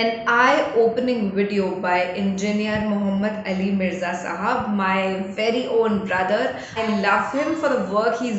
An eye-opening video by engineer Mohammad Ali Mirza Sahab, my very own brother. I love him for the work he's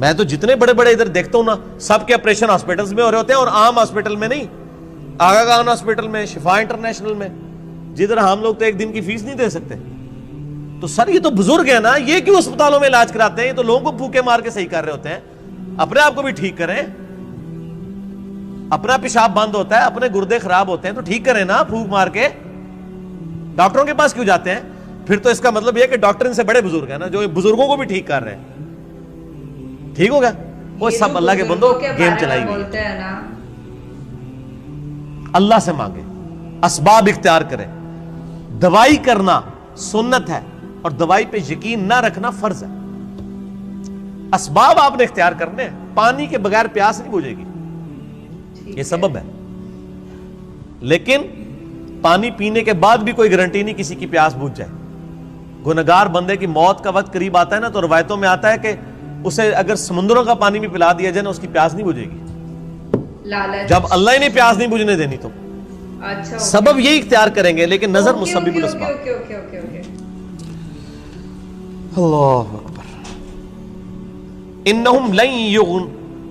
میں تو جتنے بڑے بڑے ادھر دیکھتا ہوں نا سب کے آپریشن ہاسپٹلز میں ہو رہے ہوتے ہیں, اور عام ہاسپٹل میں نہیں, آغا خان ہاسپٹل میں, شفا انٹرنیشنل میں, جدھر ہم لوگ تو ایک دن کی فیس نہیں دے سکتے. تو سر یہ تو بزرگ ہیں نا, یہ کیوں اسپتالوں میں علاج کراتے ہیں؟ یہ تو لوگوں کو پھوکے مار کے صحیح کر رہے ہوتے ہیں. اپنے آپ کو بھی ٹھیک کریں. اپنا پیشاب بند ہوتا ہے, اپنے گردے خراب ہوتے ہیں تو ٹھیک کریں نا پھوک مار کے. ڈاکٹروں کے پاس کیوں جاتے ہیں؟ پھر تو اس کا مطلب یہ کہ ڈاکٹر ان سے بڑے بزرگ ہیں نا, جو بزرگوں کو بھی ٹھیک کر رہے ہیں. ٹھیک ہوگا وہ سب اللہ کے بندوں گیم چلائی گئی. اللہ سے مانگے, اسباب اختیار کریں. دوائی کرنا سنت ہے اور دوائی پہ یقین نہ رکھنا فرض ہے. اسباب آپ نے اختیار کرنے ہیں. پانی کے بغیر پیاس نہیں بجھے گی, یہ سبب ہے. لیکن پانی پینے کے بعد بھی کوئی گارنٹی نہیں کسی کی پیاس بجھ جائے. گنہگار بندے کی موت کا وقت قریب آتا ہے نا, تو روایتوں میں آتا ہے کہ اسے اگر سمندروں کا پانی بھی پلا دیا جائے نا, اس کی پیاس نہیں بجھے گی. جب اللہ ہی نے پیاس نہیں بجھنے دینی تو سبب یہی اختیار کریں گے, لیکن نظر مسبب الاسباب. اللہ اکبر. انہم لن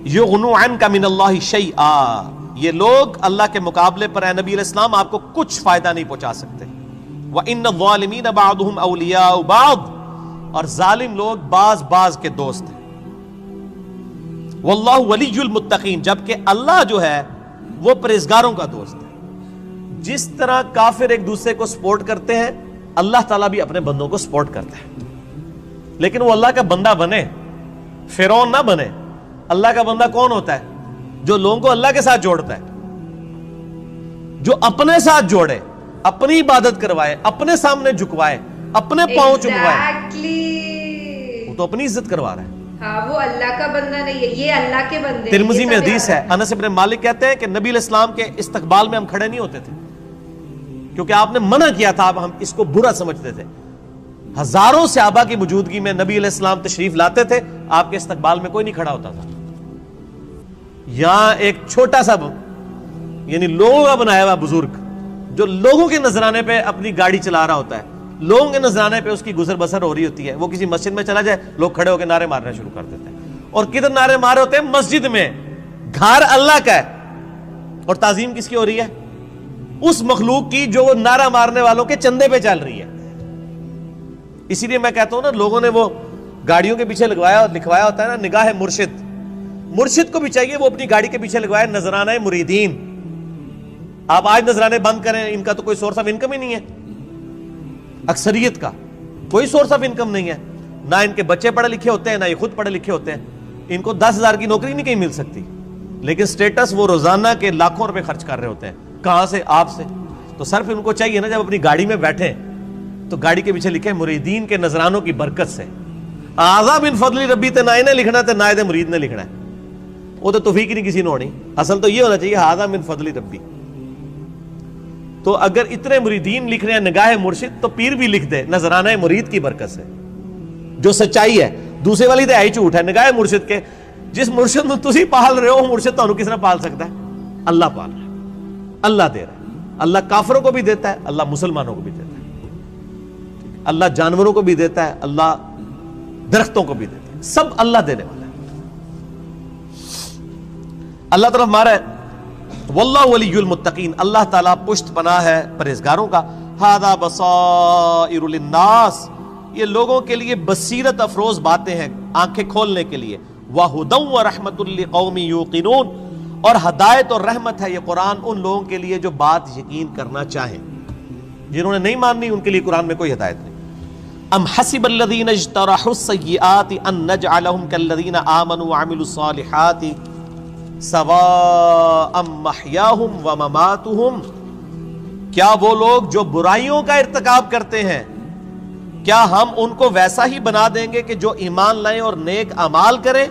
یغنوا عنک من اللہ شیئا, یہ لوگ اللہ کے مقابلے پر اے نبی علیہ السلام آپ کو کچھ فائدہ نہیں پہنچا سکتے. وَإِنَّ الظَّالِمِينَ بَعْضُهُمْ أَوْلِيَاءُ بَعْضٍ, اور ظالم لوگ بعض کے دوست ہیں. وَاللَّهُ وَلِيُّ الْمُتَّقِينَ, جبکہ اللہ جو ہے وہ پرہیزگاروں کا دوست ہے. جس طرح کافر ایک دوسرے کو سپورٹ کرتے ہیں, اللہ تعالیٰ بھی اپنے بندوں کو سپورٹ کرتا ہے. لیکن وہ اللہ کا بندہ بنے, فرعون نہ بنے. اللہ کا بندہ کون ہوتا ہے؟ جو لوگوں کو اللہ کے ساتھ جوڑتا ہے, جو اپنے ساتھ جوڑے, اپنی عبادت کروائے, اپنے سامنے جھکوائے, اپنے پاؤں چموائے. وہ تو اپنی عزت کروا رہا ہے. ہاں, وہ اللہ کا بندہ نہیں ہے, یہ اللہ کے بندے. ترمذی میں حدیث ہے, انس بن مالک کہتے ہیں کہ نبی علیہ السلام کے استقبال میں ہم کھڑے نہیں ہوتے تھے, کیونکہ آپ نے منع کیا تھا. ہم اس کو برا سمجھتے تھے. ہزاروں صحابہ کی موجودگی میں نبی علیہ السلام تشریف لاتے تھے, آپ کے استقبال میں کوئی نہیں کھڑا ہوتا تھا. یہاں ایک چھوٹا سا یعنی لوگوں کا بنایا ہوا بزرگ, جو لوگوں کے نذرانے پہ اپنی گاڑی چلا رہا ہوتا ہے, لوگوں کے نذرانے پہ اس کی گزر بسر ہو رہی ہوتی ہے, وہ کسی مسجد میں چلا جائے, لوگ کھڑے ہو کے نعرے مارنا شروع کر دیتے ہیں. اور کدھر نعرے مارے ہوتے ہیں؟ مسجد میں. گھر اللہ کا ہے, اور تعظیم کس کی ہو رہی ہے؟ اس مخلوق کی جو نعرہ مارنے والوں کے چندے پہ چل رہی ہے. اسی لیے میں کہتا ہوں نا, لوگوں نے وہ گاڑیوں کے پیچھے لکھوایا ہوتا ہے نا, نگاہ مرشد. مرشد کو بھی چاہیے وہ اپنی گاڑی کے پیچھے لگوائے نذرانہ مریدین. آپ آج نذرانے بند کریں, ان کا تو کوئی سورس آف انکم ہی نہیں ہے. اکثریت کا کوئی سورس آف انکم نہیں ہے. نہ ان کے بچے پڑھے لکھے ہوتے ہیں, نہ یہ خود پڑھے لکھے ہوتے ہیں. ان کو 10,000 کی نوکری نہیں کہیں مل سکتی, لیکن سٹیٹس وہ روزانہ کے لاکھوں روپے خرچ کر رہے ہوتے ہیں. کہاں سے؟ آپ سے. تو صرف ان کو چاہیے نا, جب اپنی گاڑی میں بیٹھیں تو گاڑی کے پیچھے لکھے مریدین کے نذرانوں کی برکت سے. آزا من فضل ربی تے نہ نے لکھنا تے نہ مرید نے لکھنا ہے, وہ تو توفیق نہیں کسی نے ہونی. اصل تو یہ ہونا چاہیے آزا من فضل ربی. تو اگر اتنے مریدین لکھ رہے ہیں نگاہ مرشد, تو پیر بھی لکھ دے نذرانہ مرید کی برکت سے, جو سچائی ہے. دوسرے والی تو ہے جھوٹ ہے. نگاہ مرشد کے, جس مرشد میں تسی پال رہے ہو, مرشد تو کس نے پال سکتا ہے؟ اللہ پال رہا ہے, اللہ دے رہا ہے. اللہ کافروں کو بھی دیتا ہے, اللہ مسلمانوں کو بھی دیتا ہے, اللہ جانوروں کو بھی دیتا ہے, اللہ درختوں کو بھی دیتا ہے. سب اللہ دینے والا ہے. اللہ طرف مارا ہے واللہ ولی المتقین, اللہ تعالیٰ پشت پناہ ہے پرہیزگاروں کا. ھذا بصائر للناس, یہ لوگوں کے لیے بصیرت افروز باتیں ہیں, آنکھیں کھولنے کے لیے. وہدی ورحمۃ لقوم یوقنون, اور ہدایت اور رحمت ہے یہ قرآن ان لوگوں کے لیے جو بات یقین کرنا چاہیں. جنہوں نے نہیں ماننی ان کے لیے قرآن میں کوئی ہدایت نہیں. ام حسب الذین اجترحوا السیئات ان نجعلهم کالذین آمنوا وعملوا الصالحات سواء محیاہم ومماتہم, کیا وہ لوگ جو برائیوں کا ارتکاب کرتے ہیں, کیا ہم ان کو ویسا ہی بنا دیں گے کہ جو ایمان لائیں اور نیک اعمال کریں,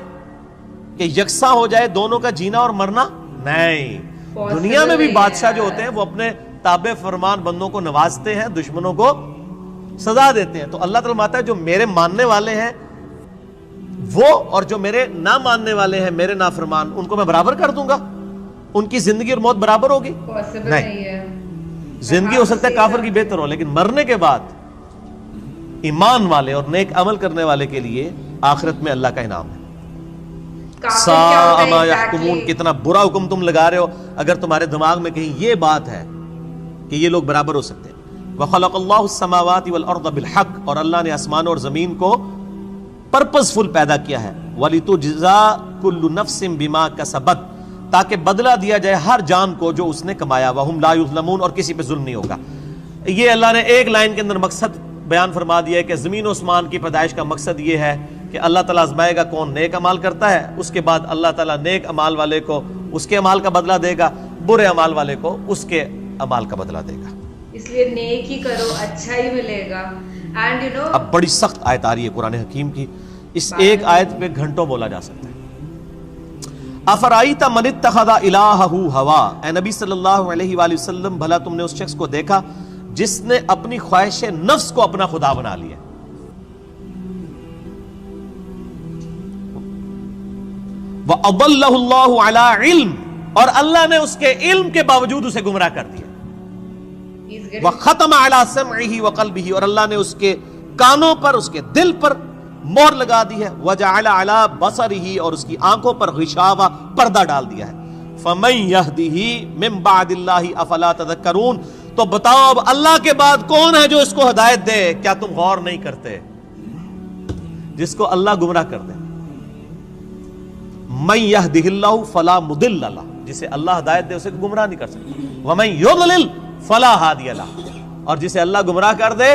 کہ یکساں ہو جائے دونوں کا جینا اور مرنا؟ نہیں. دنیا میں بھی بادشاہ جو ہوتے ہیں وہ اپنے تابع فرمان بندوں کو نوازتے ہیں, دشمنوں کو سزا دیتے ہیں. تو اللہ تعالیٰ ماتا ہے جو میرے ماننے والے ہیں وہ, اور جو میرے نہ ماننے والے ہیں میرے نافرمان, ان کو میں برابر کر دوں گا. ان کی زندگی اور موت برابر ہوگی؟ نہیں. زندگی ہو سکتا ہے کافر کی بہتر ہو, لیکن مرنے کے بعد ایمان والے اور نیک عمل کرنے والے کے لیے آخرت میں اللہ کا انعام ہے. ساء ما یحکمون، کتنا برا حکم تم لگا رہے ہو اگر تمہارے دماغ میں کہیں یہ بات ہے کہ یہ لوگ برابر ہو سکتے ہیں۔ وَخَلَقَ اللَّهُ السَّمَاوَاتِ وَالْأَرْضَ بِالْحَقِّ، اور اللہ نے آسمان اور زمین کو پرپز فل پیدا کیا ہے، وَلِتُجْزَىٰ كُلُّ نَفْسٍ بِمَا كَسَبَتْ، تاکہ بدلہ دیا جائے ہر جان کو جو اس نے کمایا، وَهُمْ لَا يُظْلَمُونَ، اور کسی پہ ظلم نہیں ہوگا۔ یہ اللہ نے ایک لائن کے اندر مقصد بیان فرما دیا ہے کہ زمین و آسمان کی پیدائش کا مقصد یہ ہے کہ اللہ تعالیٰ آزمائے گا کون نیک عمال کرتا ہے، اس کے بعد اللہ تعالیٰ نیک عمال والے کو اس کے عمال کا بدلہ دے گا، برے عمال والے کو اس کے عمال کا بدلہ دے گا۔ اس لیے نیک ہی کرو، اچھا ہی ملے گا۔ اینڈ یو نو، اب بڑی سخت آیت آ رہی ہے قرآن حکیم کی، اس ایک آیت پہ گھنٹوں بولا جا سکتا ہے۔ افرائیت من اتخذ الہہ ہوا، اے نبی صلی اللہ علیہ وآلہ وسلم بھلا تم نے اس شخص کو دیکھا جس نے اپنی خواہش نفس کو اپنا خدا بنا لیا۔ وَأَضَلَّهُ اللَّهُ عَلَىٰ عِلْمٍ، اور اللہ نے اس کے علم کے باوجود اسے گمراہ کر دیا۔ وَخَتَمَ عَلَىٰ سَمْعِهِ وَقَلْبِهِ، اور اللہ نے اس کے کانوں پر، اس کے دل پر مہر لگا دی ہے۔ وَجَعَلَ عَلَىٰ بَصَرِهِ، اور اس کی آنکھوں پر غشاوہ پردہ ڈال دیا ہے۔ فَمَن يَهْدِهِ مِن بَعْدِ اللَّهِ أَفَلَا تَذَكَّرُونَ، تو بتاؤ اب اللہ کے بعد کون ہے جو اس کو ہدایت دے، کیا تم غور نہیں کرتے؟ جس کو اللہ گمراہ کر دے، من یہدہ اللہ فلا مضل لہ، جسے اللہ ہدایت دے اسے گمراہ نہیں کر سکتا، ومن یضلل فلا ہادی لہ، اور جسے اللہ گمراہ کر دے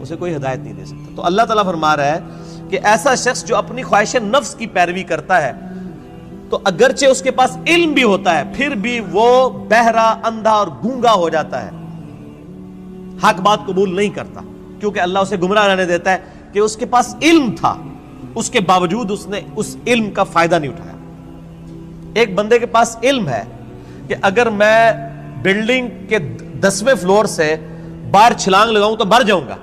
اسے کوئی ہدایت نہیں دے سکتا۔ تو اللہ تعالیٰ فرما رہا ہے کہ ایسا شخص جو اپنی خواہش نفس کی پیروی کرتا ہے، تو اگرچہ اس کے پاس علم بھی ہوتا ہے پھر بھی وہ بہرا، اندھا اور گونگا ہو جاتا ہے، حق بات قبول نہیں کرتا، کیونکہ اللہ اسے گمراہ رہنے دیتا ہے کہ اس کے پاس علم تھا، اس کے باوجود اس نے اس علم کا فائدہ نہیں اٹھایا۔ ایک بندے کے پاس علم ہے کہ اگر میں بلڈنگ کے 10ویں فلور سے باہر چھلانگ لگاؤں تو مر جاؤں گا،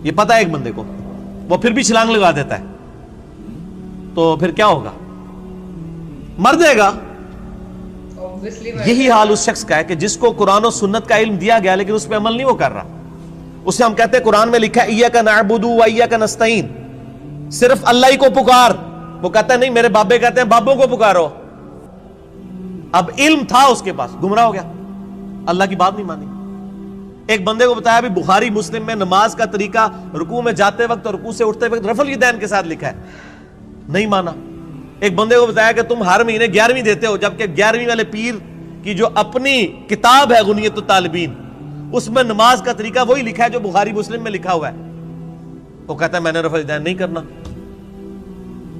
یہ پتا ہے ایک بندے کو، وہ پھر بھی چھلانگ لگا دیتا ہے، تو پھر کیا ہوگا؟ مر جائے گا۔ یہی حال اس شخص کا ہے کہ جس کو قرآن و سنت کا علم دیا گیا لیکن اس پہ عمل نہیں وہ کر رہا، اسے ہم کہتے ہیں قرآن میں لکھا ہے ایاک نعبد و ایاک نستعین، صرف اللہ ہی کو پکار، وہ کہتا ہے نہیں میرے بابے کہتے ہیں بابوں کو پکارو۔ اب علم تھا اس کے پاس، گمراہ ہو گیا، اللہ کی بات نہیں مانی۔ ایک بندے کو بتایا بھی بخاری مسلم میں نماز کا طریقہ رکوع میں جاتے وقت اور رکوع سے اٹھتے وقت رفع الیدین کے ساتھ لکھا ہے، نہیں مانا۔ ایک بندے کو بتایا کہ تم ہر مہینے 11ویں دیتے ہو، جبکہ 11ویں والے پیر کی جو اپنی کتاب ہے غنیت الطالبین اس میں نماز کا طریقہ وہی لکھا ہے جو بخاری مسلم میں لکھا ہوا ہے، وہ کہتا ہے میں نے رفع الیدین نہیں کرنا۔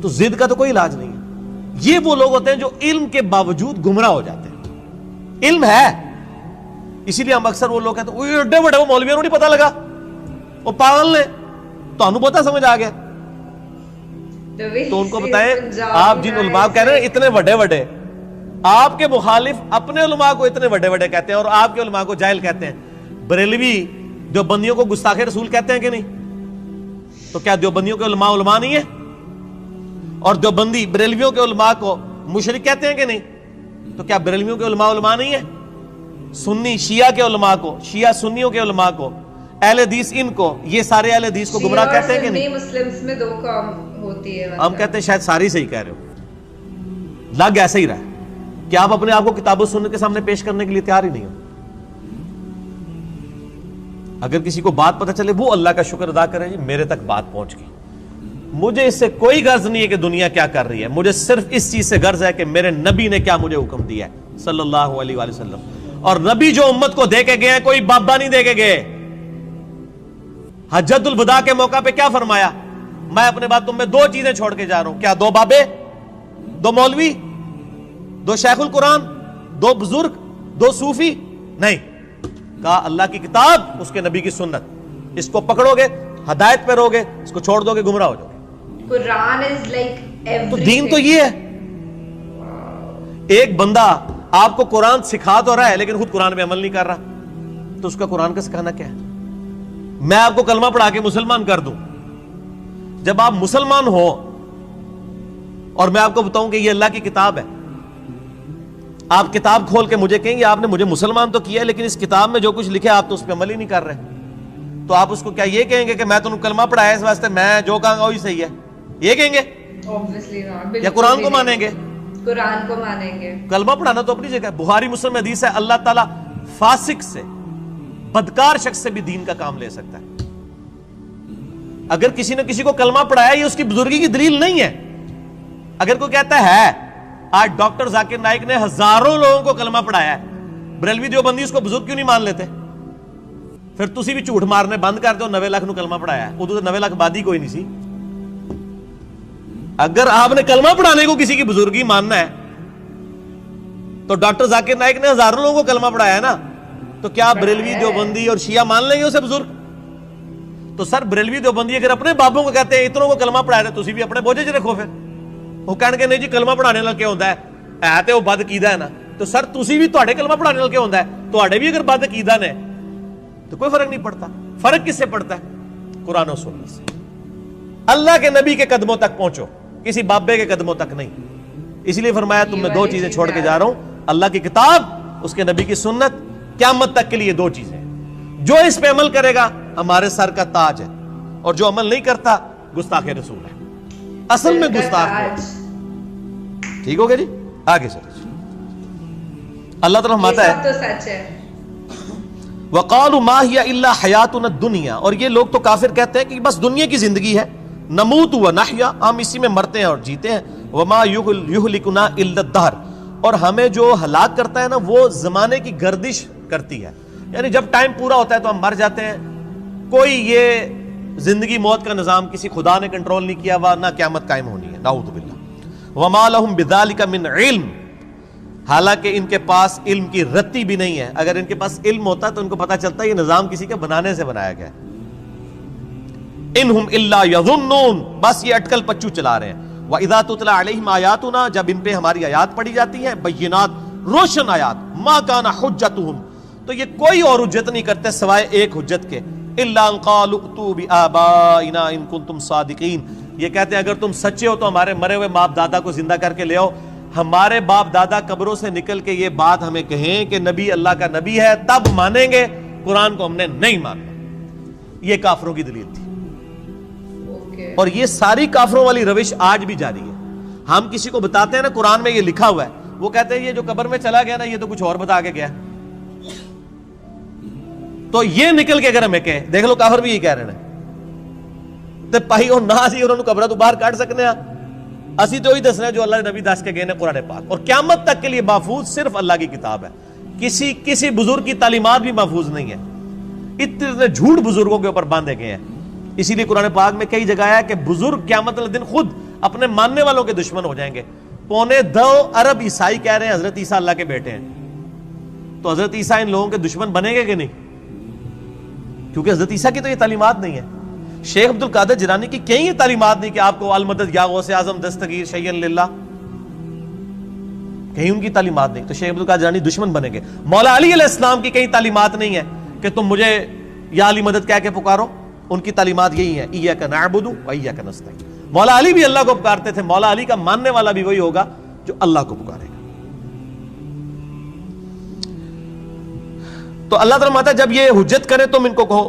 تو ضد کا تو کوئی علاج نہیں ہے۔ یہ وہ لوگ ہوتے ہیں جو علم کے باوجود گمراہ ہو جاتے ہیں، علم ہے، اسی لیے ہم اکثر وہ لوگ کہتے ہیں وہ ایڈے بڑے وہ مولویوں نہیں پتہ لگا، وہ پاگل نے، تو ہمیں پتہ سمجھ آ گیا۔ تو ان کو بتائیں آپ جن علماء کہہ رہے ہیں اتنے بڑے بڑے، آپ کے مخالف اپنے علماء کو اتنے بڑے بڑے کہتے ہیں اور آپ کے علماء کو جاہل کہتے ہیں۔ بریلوی دیوبندیوں کو گستاخ رسول کہتے ہیں کہ نہیں؟ تو کیا دیوبندیوں کے علماء علماء نہیں ہیں؟ اور دیوبندی بریلویوں کے علماء کو مشرک کہتے ہیں کہ نہیں؟ تو کیا بریلویوں کے علماء علماء نہیں ہیں؟ سنی شیعہ کے علماء کو، شیعہ سنیوں کے علماء کو، اہل حدیث ان کو، یہ سارے اہل حدیث کو گمراہ کہتے ہیں کہ نہیں؟ مسلمز میں دو قوم ہوتی ہے، ہم کہتے ہیں شاید ساری صحیح کہہ رہے ہو، لگ ایسا ہی رہا ہے کہ آپ اپنے آپ کو کتاب و سنت کے سامنے پیش کرنے کے لیے تیار ہی نہیں ہو۔ اگر کسی کو بات پتہ چلے وہ اللہ کا شکر ادا کرے، جی میرے تک بات پہنچ گئی، مجھے اس سے کوئی غرض نہیں ہے کہ دنیا کیا کر رہی ہے، مجھے صرف اس چیز سے غرض ہے کہ میرے نبی نے کیا مجھے حکم دیا ہے صلی اللہ علیہ وآلہ وسلم، اور نبی جو امت کو دے کے گئے ہیں کوئی بابا نہیں دے کے گئے۔ حجۃ الوداع کے موقع پہ کیا فرمایا؟ میں اپنے بعد تم میں 2 چیزیں چھوڑ کے جا رہا ہوں، کیا 2 بابے، 2 مولوی، 2 شیخ القرآن، 2 بزرگ، 2 صوفی؟ نہیں، کہا اللہ کی کتاب، اس کے نبی کی سنت، اس کو پکڑو گے ہدایت پہ رہو گے، اس کو چھوڑ دو گے گمراہ ہو جاؤ گے۔ قرآن از لائک ایوری، تو دین تو یہ ہے۔ ایک بندہ آپ کو قرآن سکھا تو رہا ہے لیکن خود قرآن پہ عمل نہیں کر رہا، تو اس کا قرآن کا سکھانا کیا ہے؟ میں آپ کو کلمہ پڑھا کے مسلمان کر دوں، جب آپ مسلمان ہو اور میں آپ کو بتاؤں کہ یہ اللہ کی کتاب ہے، آپ کتاب کھول کے مجھے کہیں گے آپ نے مجھے مسلمان تو کیا ہے لیکن اس کتاب میں جو کچھ لکھا ہے آپ تو اس پہ عمل ہی نہیں کر رہے، تو آپ اس کو کیا یہ کہیں گے کہ میں تمہیں کلمہ پڑھایا اس واسطے میں جو کہوں گا وہی صحیح ہے، یہ کہیں گے؟ obviously not. یا قرآن کو مانیں گے؟ قرآن کو مانیں گے. کلمہ پڑھانا تو اپنی جگہ ہے. بخاری مسلم میں حدیث ہے اللہ تعالیٰ فاسق سے، بدکار شخص سے بھی دین کا کام لے سکتا ہے. اگر کسی نے کسی کو کلمہ پڑھایا یہ اس کی بزرگی کی دلیل نہیں ہے. اگر کوئی کہتا ہے آج ڈاکٹر ذاکر نائک نے ہزاروں لوگوں کو کلمہ پڑھایا ہے، بریلوی دیوبندی اس کو بزرگ کیوں نہیں مان لیتے؟ پھر تسی بھی جھوٹ مارنے بند کر دو. 90 لاکھ نو کلمہ پڑھایا ہے، ادو تو 90 لاکھ بادی کوئی نہیں سی. اگر آپ نے کلمہ پڑھانے کو کسی کی بزرگی ماننا ہے تو ڈاکٹر ذاکر نائک نے ہزاروں لوگوں کو کلمہ پڑھایا ہے نا، تو کیا بریلوی دیوبندی اور شیعہ مان لیں گے اسے بزرگ؟ تو سر بریلوی دیوبندی اگر اپنے بابوں کو کہتے ہیں اتنوں کو کلمہ پڑھایا تھے، تسی بھی اپنے بوجھے چ رکھو. پھر وہ کہنے کے نہیں جی کلمہ پڑھانے نال کیا ہوتا ہے تے وہ بد عقیدہ ہے نا. تو سر تسی بھی تواڈے کلمہ پڑھانے نال کیا ہوتا ہے؟ تواڈے بھی اگر بد عقیدہ نے تو کوئی فرق نہیں پڑتا. فرق کس سے پڑتا ہے؟ قرآن و سنت سے. اللہ کے نبی کے قدموں تک پہنچو، کسی بابے کے قدموں تک نہیں. اسی لیے فرمایا تم میں 2 چیزیں چھوڑ کے جا رہا ہوں، اللہ کی کتاب، اس کے نبی کی سنت. قیامت تک کے لیے 2 چیزیں، جو اس پہ عمل کرے گا ہمارے سر کا تاج ہے، اور جو عمل نہیں کرتا گستاخ رسول ہے، اصل میں گستاخ ہے. ٹھیک ہو گیا جی؟ آگے چلیں. اللہ تعالیٰ فرماتا ہے تو سچ ہے. وَقَالُوا مَا هِيَ إِلَّا حَيَاتُنَا الدُّنْيَا، اور یہ لوگ تو کافر کہتے ہیں کہ بس دنیا کی زندگی ہے، نموت وَنَحْيَا، ہم اسی میں مرتے ہیں اور جیتے ہیں. وَمَا يُهْلِكُنَا إِلَّا الدَّهْرُ، اور ہمیں جو ہلاک کرتا ہے نا وہ زمانے کی گردش کرتی ہے. یعنی جب ٹائم پورا ہوتا ہے تو ہم مر جاتے ہیں. کوئی یہ زندگی موت کا نظام کسی خدا نے کنٹرول نہیں کیا ہوا، نہ قیامت قائم ہونی ہے، نعوذ باللہ. وَمَا لَهُمْ بِذَلِكَ مِنْ عِلْمٍ، حالانکہ ان کے پاس علم کی رتی بھی نہیں ہے. اگر ان کے پاس علم ہوتا تو ان کو پتا چلتا یہ نظام کسی کے بنانے سے بنایا گیا ہے. اِنْهُمْ إِلَّا يَظُنُّونَ، بس یہ اٹکل پچو چلا رہے ہیں. وَإِذَا تُتْلَىٰ عَلَيْهِمْ آيَاتُنَا، جب ان پہ ہماری آیات پڑھی جاتی ہیں، بینات، روشن آیات، مَا كَانَ حُجَّتُهُمْ، تو یہ کوئی اور حجت نہیں کرتے سوائے ایک حجت کے، إِلَّا أَن قَالُوا ائْتُوا بِآبَائِنَا إِن كُنتُمْ صَادِقِينَ، یہ کہتے ہیں اگر تم سچے ہو تو ہمارے مرے ہوئے باپ دادا کو زندہ کر کے لے آؤ. ہمارے باپ دادا قبروں سے نکل کے یہ بات ہمیں کہیں کہ نبی اللہ کا نبی ہے، تب مانیں گے. قرآن کو ہم نے نہیں ماننا. یہ کافروں کی دلیل تھی. اور یہ ساری کافروں والی روش آج بھی جاری ہے. ہم کسی کو بتاتے ہیں نا قرآن میں یہ لکھا ہوا ہے، وہ کہتے ہیں یہ جو قبر میں چلا گیا نا یہ تو کچھ اور بتا کے گیا. تو یہ نکل کے اگر ہمیں کہے، دیکھ لو کافر بھی یہی کہہ رہے ہیں تے پائی اور نہ سی انہوں نے قبرہ تو باہر کاٹ سکنے ہیں. اسی تو ہی دسنا ہے جو اللہ نبی دس کے گئے ہیں قرآن پاک، اور قیامت تک کے لیے محفوظ صرف اللہ کی کتاب ہے. کسی بزرگ کی تعلیمات بھی محفوظ نہیں ہے. اتنے جھوٹ بزرگوں کے اوپر باندھے گئے ہیں. اسی لیے قرآن پاک میں کئی جگہ ہے کہ بزرگ قیامت والے دن خود اپنے ماننے والوں کے دشمن ہو جائیں گے. 2.25 ارب عیسائی کہہ رہے ہیں حضرت عیسیٰ اللہ کے بیٹے ہیں، تو حضرت عیسیٰ ان لوگوں کے دشمن بنیں گے کہ نہیں؟ کیونکہ حضرت عیسیٰ کی تو یہ تعلیمات نہیں ہے. شیخ عبد القادر جیلانی کی کہیں یہ تعلیمات نہیں کہ آپ کو المدد یا غوث اعظم دستگیر شیئن للہ، کہیں ان کی تعلیمات نہیں. تو شیخ عبد القادر جیلانی دشمن بنیں گے. مولا علی علیہ السلام کی کہیں تعلیمات نہیں ہے کہ تم مجھے یا علی مدد کہہ کے پکارو. ان کی تعلیمات یہی ہے، ایاک نعبد و ایاک نستعین. مولا علی بھی اللہ کو پکارتے تھے. مولا علی کا ماننے والا بھی وہی ہوگا جو اللہ کو پکارے گا. تو اللہ تعالیٰ فرماتا ہے جب یہ حجت کرے تم ان کو کہو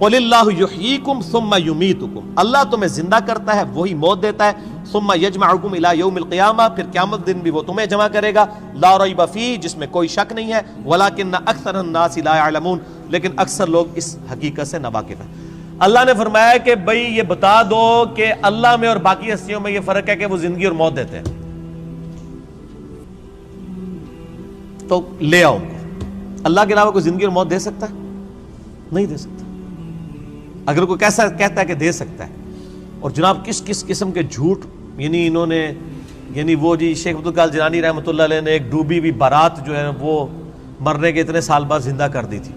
قُلِ اللَّهُ يُحْيِيكُمْ ثُمَّ يُمِيتُكُمْ، اللہ تمہیں زندہ کرتا ہے وہی موت دیتا ہے. ثُمَّ يَجْمَعُكُمْ إِلَى يَوْمِ الْقِيَامَةِ، پھر قیامت دن بھی وہ تمہیں جمع کرے گا. لَا رَيْبَ فِيهِ، جس میں کوئی شک نہیں ہے. وَلَكِنَّ أَكْثَرَ النَّاسِ لَا يَعْلَمُونَ، لیکن اکثر لوگ اس حقیقت سے ناواقف ہیں. اللہ نے فرمایا کہ بھئی یہ بتا دو کہ اللہ میں اور باقی ہستیوں میں یہ فرق ہے کہ وہ زندگی اور موت دیتے ہیں، تو لے آؤ ان کو. اللہ کے علاوہ کوئی زندگی اور موت دے سکتا ہے؟ نہیں دے سکتا. اگر کوئی کیسا کہتا ہے کہ دے سکتا ہے، اور جناب کس کس قسم کے جھوٹ، یعنی انہوں نے وہ جی شیخ عبد القادر جیلانی رحمۃ اللہ علیہ نے ایک ڈوبی ہوئی بارات جو ہے وہ مرنے کے اتنے سال بعد زندہ کر دی تھی.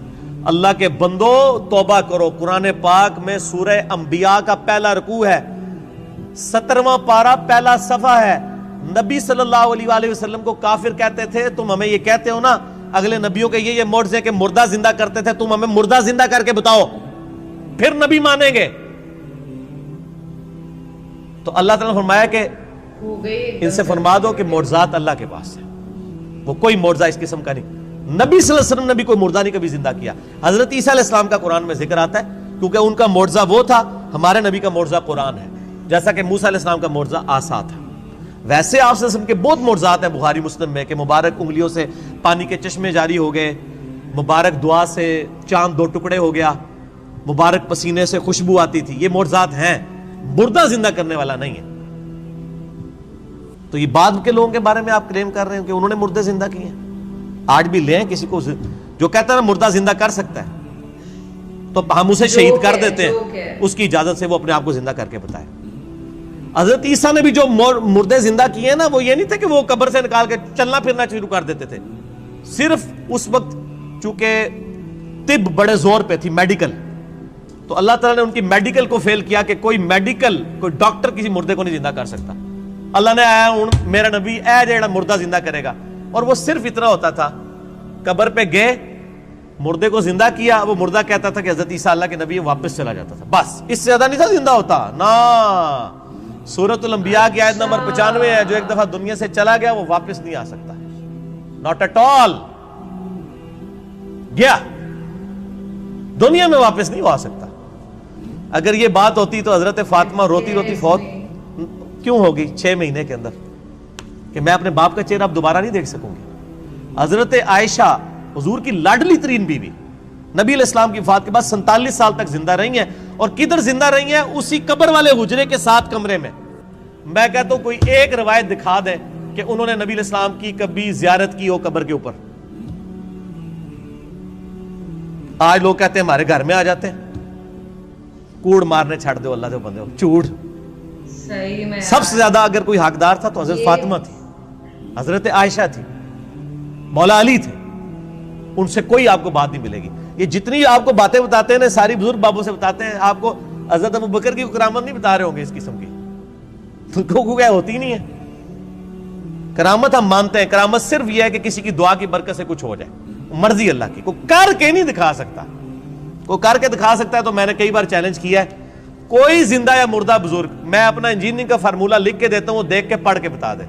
اللہ کے بندو توبہ کرو. قرآن پاک میں سورہ انبیاء کا پہلا رکوع ہے، 17واں پارہ پہلا صفحہ ہے. نبی صلی اللہ علیہ وآلہ وسلم کو کافر کہتے تھے تم ہمیں یہ کہتے ہو نا اگلے نبیوں کے یہ معجزے کہ مردہ زندہ کرتے تھے، تم ہمیں مردہ زندہ کر کے بتاؤ پھر نبی مانیں گے. تو اللہ تعالیٰ نے فرمایا کہ ان سے فرما دو کہ معجزات اللہ کے پاس ہے، وہ کوئی معجزہ اس قسم کا نہیں. نبی صلی اللہ علیہ وسلم نے بھی کوئی مردہ نہیں کبھی زندہ کیا. حضرت عیسیٰ علیہ السلام کا قرآن میں ذکر آتا ہے کیونکہ ان کا معجزہ وہ تھا، ہمارے نبی کا معجزہ قرآن ہے. جیسا کہ موسیٰ علیہ السلام کا معجزہ آسا تھا، ویسے آپ صلی اللہ علیہ وسلم کے بہت معجزات ہیں بخاری مسلم میں کہ مبارک انگلیوں سے پانی کے چشمے جاری ہو گئے، مبارک دعا سے چاند 2 ٹکڑے ہو گیا، مبارک پسینے سے خوشبو آتی تھی. یہ معجزات ہیں، مردہ زندہ کرنے والا نہیں ہے. تو یہ بعد کے لوگوں کے بارے میں آپ کلیم کر رہے ہیں کہ انہوں نے مردے زندہ کیے ہیں. آج بھی لیں کسی کو جو کہتا ہے نا مردہ زندہ کر سکتا ہے تو ہم اسے شہید کر دیتے ہیں، اس کی اجازت سے وہ اپنے آپ کو زندہ کر کے بتائے. حضرت عیسیٰ نے بھی جو مردے زندہ کیے ہیں نا، وہ یہ نہیں تھے کہ وہ قبر سے نکال کے چلنا پھرنا شروع کر دیتے تھے. صرف اس وقت چونکہ طب بڑے زور پہ تھی، میڈیکل، تو اللہ تعالیٰ نے ان کی میڈیکل کو فیل کیا کہ کوئی ڈاکٹر کسی مردے کو نہیں زندہ کر سکتا. اللہ نے آیا ہوں میرا نبی اے جیڑا مردہ زندہ کرے گا، اور وہ صرف اتنا ہوتا تھا، قبر پہ گئے مردے کو زندہ کیا، وہ مردہ کہتا تھا کہ حضرت عیسیٰ اللہ کے نبی، واپس چلا جاتا تھا. بس اس سے زیادہ نہیں تھا زندہ ہوتا نا. سورۃ الانبیاء کی آیت نمبر 95 ہے، جو ایک دفعہ دنیا سے چلا گیا وہ واپس نہیں آ سکتا. Not at all. گیا دنیا میں واپس نہیں آ سکتا. اگر یہ بات ہوتی تو حضرت فاطمہ روتی روتی فوت کیوں ہوگی 6 مہینے کے اندر کہ میں اپنے باپ کا چہرہ اب دوبارہ نہیں دیکھ سکوں گی. حضرت عائشہ حضور کی لاڈلی ترین بیوی نبی علیہ السلام کی وفات کے بعد 47 سال تک زندہ رہی ہیں، اور کدھر زندہ رہی ہیں؟ اسی قبر والے حجرے کے 7 کمرے میں. میں کہتا ہوں کوئی ایک روایت دکھا دے کہ انہوں نے نبی علیہ السلام کی کبھی زیارت کی ہو قبر کے اوپر. آج لوگ کہتے ہیں ہمارے گھر میں آ جاتے ہیں. کوڑ مارنے چھڑ دو اللہ دے بندے ہو، چوڑ. سب سے زیادہ اگر کوئی حقدار تھا تو حضرت فاطمہ تھی، حضرت عائشہ تھی، مولا علی تھے. ان سے کوئی آپ کو بات نہیں ملے گی. یہ جتنی آپ کو باتیں بتاتے ہیں نا، ساری بزرگ بابوں سے بتاتے ہیں. آپ کو حضرت ابوبکر کی کرامت نہیں بتا رہے ہوں گے اس قسم کی، تو کیا ہوتی نہیں ہے. کرامت ہم مانتے ہیں، کرامت صرف یہ ہے کہ کسی کی دعا کی برکت سے کچھ ہو جائے، مرضی اللہ کی. کوئی کر کے نہیں دکھا سکتا. کوئی کر کے دکھا سکتا ہے تو میں نے کئی بار چیلنج کیا ہے، کوئی زندہ یا مردہ بزرگ میں اپنا انجینئرنگ کا فارمولہ لکھ کے دیتا ہوں، وہ دیکھ کے پڑھ کے بتا دے.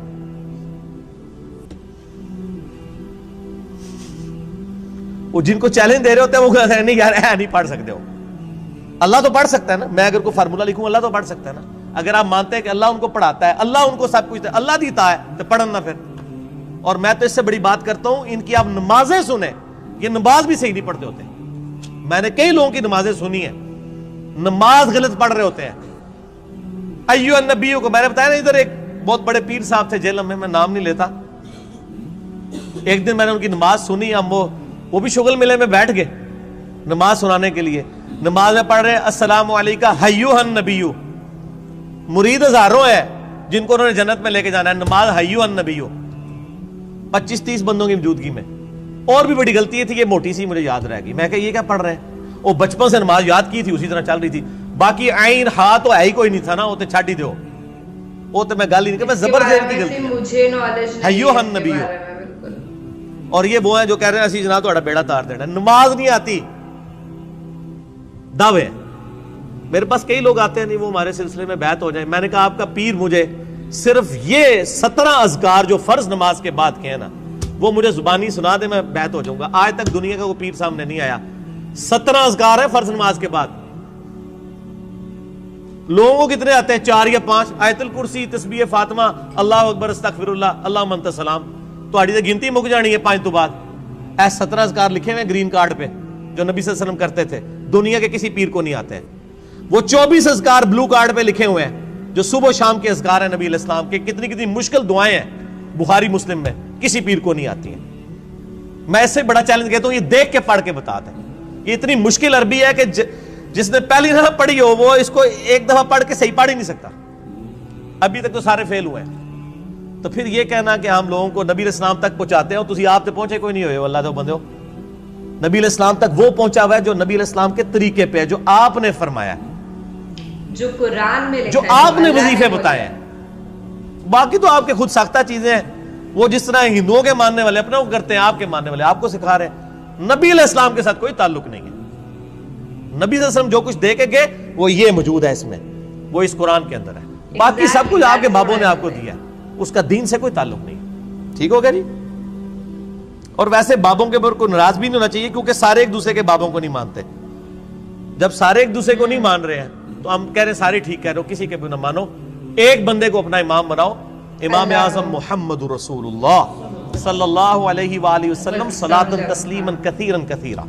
وہ جن کو چیلنج دے رہے ہوتے ہیں وہ کہتے ہیں نہیں یار نہیں پڑھ سکتے ہو. اللہ تو پڑھ سکتا ہے نا. میں اگر کوئی فارمولہ لکھوں اللہ تو پڑھ سکتا ہے نا. اگر آپ مانتے ہیں کہ اللہ ان کو پڑھاتا ہے، اللہ ان کو سب کچھ اللہ دیتا ہے، تو پڑھن نہ پھر. اور میں تو اس سے بڑی بات کرتا ہوں، ان کی آپ نمازیں سنیں، یہ نماز بھی صحیح نہیں پڑھتے ہوتے. میں نے کئی لوگوں کی نمازیں سنی ہیں، نماز غلط پڑھ رہے ہوتے ہیں. ایو النبیوں کو میں نے بتایا نا، ادھر ایک بہت بڑے پیر صاحب تھے جیل میں نام نہیں لیتا. ایک دن میں نے ان کی نماز سنی، ہم وہ بھی شغل ملے میں بیٹھ گئے نماز سنانے کے لیے. نماز میں پڑھ رہے السلام علیکہ ایھا النبی. مرید ہزاروں ہے جن کو انہوں نے جنت میں لے کے جانا ہے. نماز ایھا النبی 25-30 بندوں کی موجودگی میں. اور بھی بڑی غلطی تھی، یہ موٹی سی مجھے یاد رہ گئی. میں کہ یہ کیا پڑھ رہے ہیں؟ وہ بچپن سے نماز یاد کی تھی، اسی طرح چل رہی تھی. باقی عین ہا تو ہے ہی کوئی نہیں تھا نا، وہ تو چھڈ ہی دو. وہ تو میں گل ہی نہیں کہ میں زبردست کی غلطی مجھے نالج ایھا النبی. اور یہ وہ ہیں جو کہہ رہے ہیں اسی جناب تہاڈا بیڑا تار دینا. نماز نہیں آتی، دعوے. میرے پاس کئی لوگ آتے ہیں نہیں وہ ہمارے سلسلے میں بیعت ہو جائیں. میں نے کہا آپ کا پیر مجھے صرف یہ 17 اذکار جو فرض نماز کے بعد کے ہیں نا، وہ مجھے زبانی سنا دے، میں بیعت ہو جاؤں گا. آج تک دنیا کا کوئی پیر سامنے نہیں آیا. 17 اذکار ہیں فرض نماز کے بعد. لوگوں کو کتنے آتے ہیں؟ 4 یا 5. آیت الکرسی، تسبیح فاطمہ، اللہ اکبر، استغفر اللہ، اللہم انت السلام. تو آڑی گنتی مک جانی ہے 5 تو بعد. ایسے 17 اذکار لکھے ہوئے گرین کارڈ پہ جو نبی صلی اللہ علیہ وسلم کرتے تھے. دنیا کے کسی پیر کو نہیں آتے ہیں. وہ 24 اذکار بلو کارڈ پہ لکھے ہوئے ہیں جو صبح و شام کے اذکار ہیں نبی علیہ السلام کے. کتنی مشکل دعائیں ہیں بخاری مسلم میں، کسی پیر کو نہیں آتی ہیں. میں اس سے بڑا چیلنج کہتا ہوں یہ دیکھ کے پڑھ کے بتا دیں. یہ اتنی مشکل عربی ہے کہ جس نے پہلی دفعہ پڑھی ہو وہ اس کو ایک دفعہ پڑھ کے صحیح پڑھ ہی نہیں سکتا. ابھی تک تو سارے فیل ہوئے ہیں. تو پھر یہ کہنا کہ ہم لوگوں کو نبی علیہ السلام تک پہنچاتے ہو، تسی آپ تے پہنچے کوئی نہیں ہوئے اللہ دے بندے ہو. نبی علیہ السلام تک وہ پہنچا ہوا ہے جو نبی علیہ السلام کے طریقے پہ ہے، جو آپ نے فرمایا ہے، جو قرآن میں جو آپ نے وظیفے بتائے ہیں. باقی تو آپ کے خود ساختہ چیزیں ہیں. وہ جس طرح ہندوؤں کے ماننے والے اپنے کو کرتے ہیں، آپ کے ماننے والے آپ کو سکھا رہے ہیں. نبی علیہ السلام کے ساتھ کوئی تعلق نہیں ہے. نبی صلی اللہ علیہ وسلم جو کچھ دے کے گئے وہ یہ موجود ہے اس میں، وہ اس قرآن کے اندر ہے. باقی سب کچھ آپ کے بابوں نے آپ کو دیا ہے، اس کا دین سے کوئی تعلق نہیں. ٹھیک ہو گیا جی؟ اور ویسے بابوں کے اوپر کوئی ناراض بھی نہیں ہونا چاہیے، کیونکہ سارے ایک دوسرے کے بابوں کو نہیں مانتے. جب سارے ایک دوسرے کو نہیں مان رہے ہیں تو ہم کہہ رہے ہیں سارے ٹھیک کہہ رہے ہو, کسی کے بھی نہ مانو, ایک بندے کو اپنا امام بناؤ, امام اعظم محمد رسول اللہ صلی اللہ علیہ وآلہ وسلم صلاۃ تسلیما کثیرا کثیرا.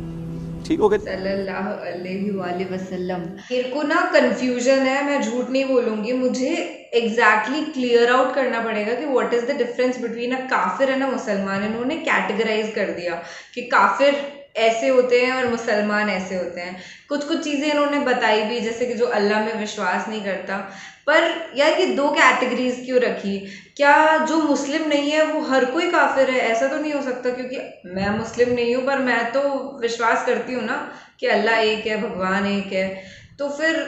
ٹھیک ہو گیا صلی اللہ علیہ وآلہ وسلم. میرے کو نا کنفیوژن ہے, میں جھوٹ نہیں بولوں گی, مجھے ایگزیکٹلی کلیئر آؤٹ کرنا پڑے گا کہ what is the difference between a کافر اینڈ اے مسلمان. انہوں نے کیٹیگرائز کر دیا کہ کافر ایسے ہوتے ہیں اور مسلمان ایسے ہوتے ہیں. کچھ چیزیں انہوں نے بتائی بھی, جیسے کہ جو اللہ میں وشواس نہیں کرتا. پر یار یہ دو کیٹیگریز کیوں رکھی؟ کیا جو مسلم نہیں ہے وہ ہر کوئی کافر ہے؟ ایسا تو نہیں ہو سکتا, کیونکہ میں مسلم نہیں ہوں پر میں تو وشواس کرتی ہوں نا کہ اللہ ایک ہے, بھگوان ایک ہے. تو پھر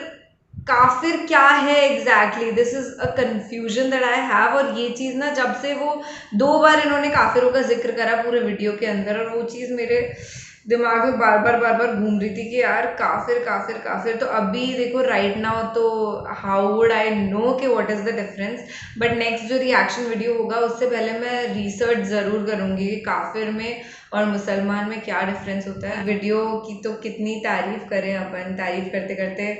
کافر کیا ہے exactly? This is a confusion that I have. اور یہ چیز نا جب سے وہ 2 بار انہوں نے کافروں کا ذکر کرا پورے ویڈیو کے اندر, اور وہ چیز میرے دماغ میں بار بار گھوم رہی تھی کہ یار کافر کافر کافر. تو ابھی دیکھو رائٹ ناؤ تو ہاؤ وڈ آئی نو کہ what is the difference. But next جو ریئیکشن ویڈیو ہوگا اس سے پہلے میں ریسرچ ضرور کروں گی کہ کافر میں اور مسلمان میں کیا ڈفرینس ہوتا ہے. ویڈیو کی تو کتنی تعریف کریں اپن, تعریف کرتے کرتے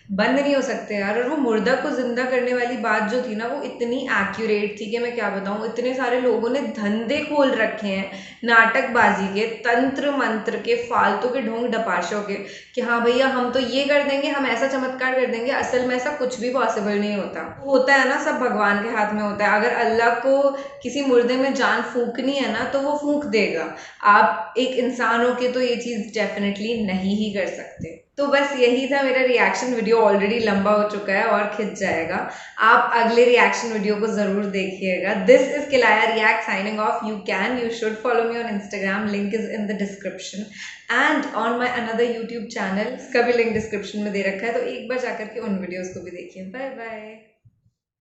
بند نہیں ہو سکتے یار. اور وہ مردہ کو زندہ کرنے والی بات جو تھی نا وہ اتنی ایکوریٹ تھی کہ میں کیا بتاؤں. اتنے سارے لوگوں نے دھندے کھول رکھے ہیں ناٹک بازی کے, تنتر منتر کے, فالتو کے ڈھونگ ڈپاشوں کے, کہ ہاں بھیا ہم تو یہ کر دیں گے, ہم ایسا چمتکار کر دیں گے. اصل میں ایسا کچھ بھی پاسبل نہیں ہوتا. ہوتا ہے نا سب بھگوان کے ہاتھ میں ہوتا ہے. اگر اللہ کو کسی مردے میں جان پھونکنی ہے نا تو وہ پھونک دے گا. آپ ایک انسان ہو کے تو یہ چیز ڈیفینیٹلی نہیں ہی کر سکتے. تو بس یہی تھا میرا ریئیکشن ویڈیو. آلریڈی لمبا ہو چکا ہے اور کھنچ جائے گا. آپ اگلے ریئیکشن ویڈیو کو ضرور دیکھیے گا. This is Kalaya react signing off. You should follow me on Instagram. Link is in the description. And on my another YouTube channel, اس کا بھی لنک ڈسکرپشن میں دے رکھا ہے, تو ایک بار جا کر کے ان ویڈیوز کو بھی دیکھیے. Bye bye.